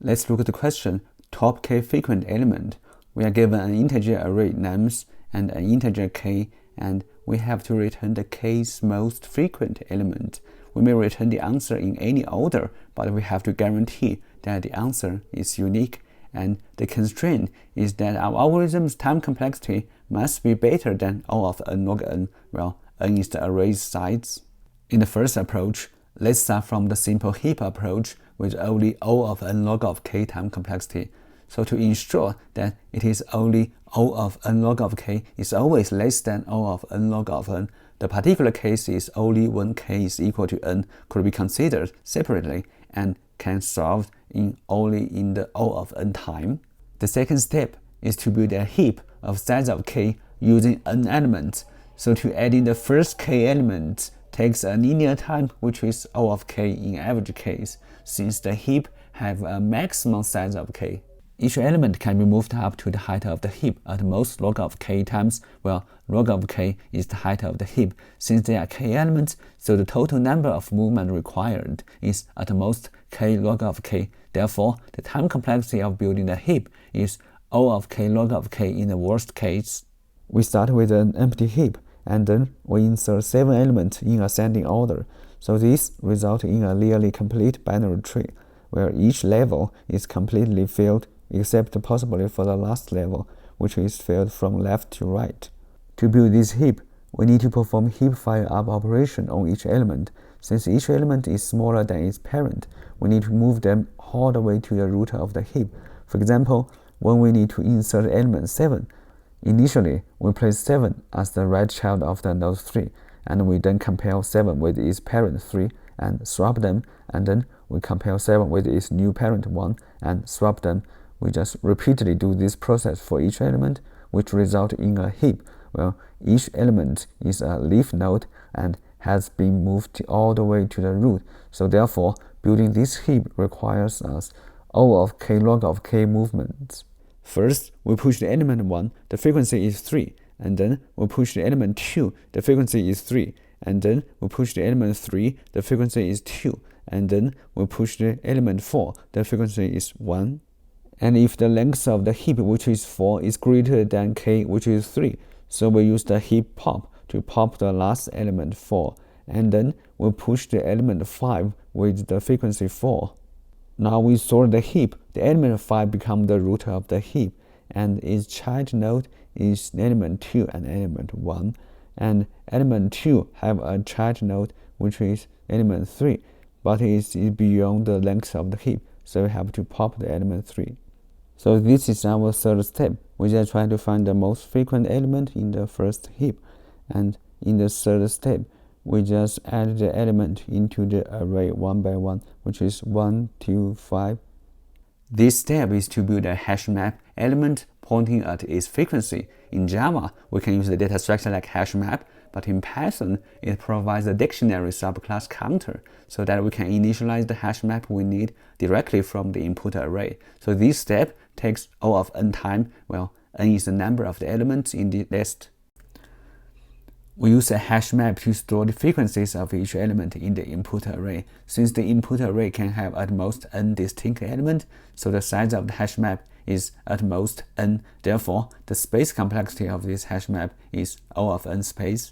Let's look at the question, top k frequent element. We are given an integer array names and an integer k, and we have to return the k's most frequent element. We may return the answer in any order, but we have to guarantee that the answer is unique. And the constraint is that our algorithm's time complexity must be better than O of n log n, where n is the array's size. In the first approach, let's start from the simple heap approach with only O of n log of k time complexity. So to ensure that it is only O of n log of k is always less than O of n log of n, the particular case is only when k is equal to n could be considered separately and can solve only in the O of n time. The second step is to build a heap of size of k using n elements. So to add in the first k element takes a linear time, which is O of k in average case, since the heap have a maximum size of k. Each element can be moved up to the height of the heap at most log of k times, where log of k is the height of the heap. Since there are k elements, so the total number of movement required is at most k log of k. Therefore, the time complexity of building the heap is O of k log of k in the worst case. We start with an empty heap, and then we insert 7 elements in ascending order. So this results in a nearly complete binary tree, where each level is completely filled except possibly for the last level, which is filled from left to right. To build this heap, we need to perform heap fire up operation on each element. Since each element is smaller than its parent, we need to move them all the way to the root of the heap. For example, when we need to insert element 7, initially we place 7 as the right child of the node 3, and we then compare 7 with its parent 3 and swap them, and then we compare 7 with its new parent 1 and swap them. We just repeatedly do this process for each element, which results in a heap where each element is a leaf node and has been moved all the way to the root. So therefore, building this heap requires us O of k log of k movements. First, we push the element 1, the frequency is 3, and then we push the element 2, the frequency is 3, and then we push the element 3, the frequency is 2, and then we push the element 4, the frequency is 1. And if the length of the heap, which is 4, is greater than k, which is 3, so we use the heap pop to pop the last element 4, and then we push the element 5 with the frequency 4. Now we sort the heap. The element 5 becomes the root of the heap, and its child node is element 2 and element 1, and element 2 have a child node which is element 3, but it is beyond the length of the heap, so we have to pop the element 3. So this is our third step. We just try to find the most frequent element in the first heap, and in the third step, we just add the element into the array one by one, which is 1, 2, 5. This step is to build a hash map element pointing at its frequency. In Java, we can use the data structure like hash map, but in Python, it provides a dictionary subclass counter so that we can initialize the hash map we need directly from the input array. So this step takes O of n time, well, n is the number of the elements in the list. We use a hash map to store the frequencies of each element in the input array. Since the input array can have at most n distinct elements, so the size of the hash map is at most n. Therefore, the space complexity of this hash map is O of n space.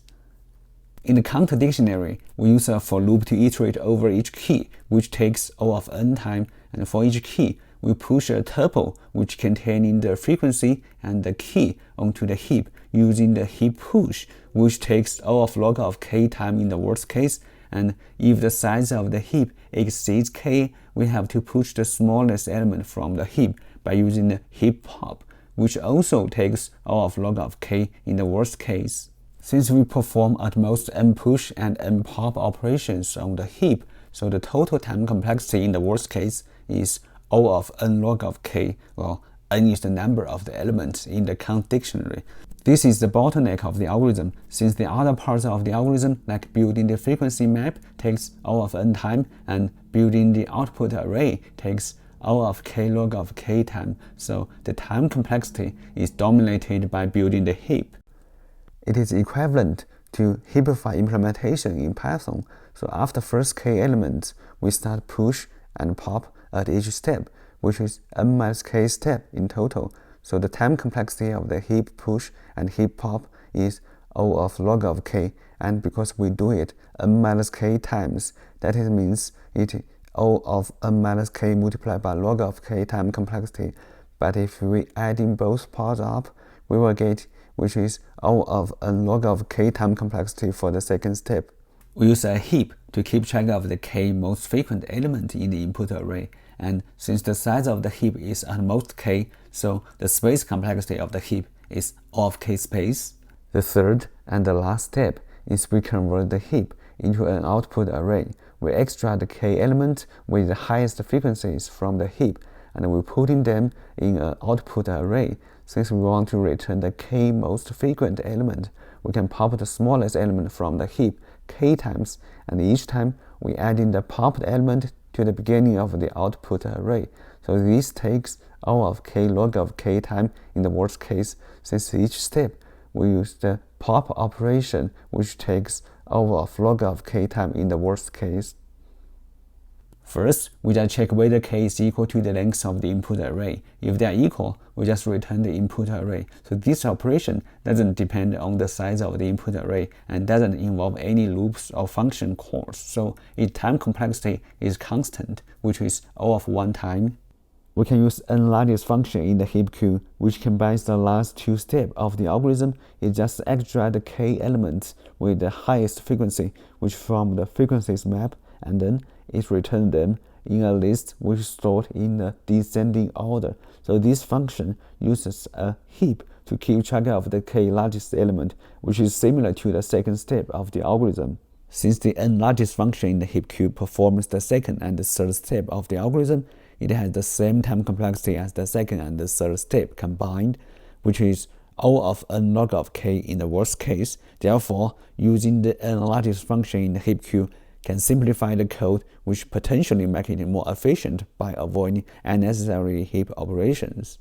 In the counter dictionary, we use a for loop to iterate over each key, which takes O of n time, and for each key, we push a tuple which containing the frequency and the key onto the heap using the heap push, which takes O of log of k time in the worst case, and if the size of the heap exceeds k, we have to push the smallest element from the heap by using the heap pop, which also takes O of log of k in the worst case. Since we perform at most n push and n pop operations on the heap, so the total time complexity in the worst case is O of n log of k, well, n is the number of the elements in the count dictionary. This is the bottleneck of the algorithm, since the other parts of the algorithm, like building the frequency map, takes O of n time, and building the output array takes O of k log of k time, so the time complexity is dominated by building the heap. It is equivalent to heapify implementation in Python, so after first k elements, we start push and pop at each step, which is n minus k step in total. So the time complexity of the heap push and heap pop is O of log of k, and because we do it n minus k times, that means it O of n minus k multiplied by log of k time complexity. But if we add in both parts up, we will get which is O of n log of k time complexity for the second step. We use a heap to keep track of the k most frequent element in the input array, and since the size of the heap is at most k, so the space complexity of the heap is O of k space. The third and the last step is we convert the heap into an output array. We extract the k element with the highest frequencies from the heap, and we putting them in an output array. Since we want to return the k most frequent element, we can pop the smallest element from the heap k times, and each time we add in the popped element to the beginning of the output array. So this takes O of k log of k time in the worst case. Since each step we use the pop operation, which takes O of log of k time in the worst case. First, we just check whether k is equal to the length of the input array. If they are equal, we just return the input array. So this operation doesn't depend on the size of the input array and doesn't involve any loops or function calls. So its time complexity is constant, which is O of 1 time. We can use initialise function in the heap queue, which combines the last two steps of the algorithm. It just extracts the k elements with the highest frequency, which from the frequencies map, and then it returns them in a list which is stored in a descending order. So this function uses a heap to keep track of the k largest element, which is similar to the second step of the algorithm. Since the initialise function in the heap queue performs the second and the third step of the algorithm, it has the same time complexity as the second and the third step combined, which is O of n log of k in the worst case. Therefore, using the initialise function in the heap queue can simplify the code, which potentially make it more efficient by avoiding unnecessary heap operations.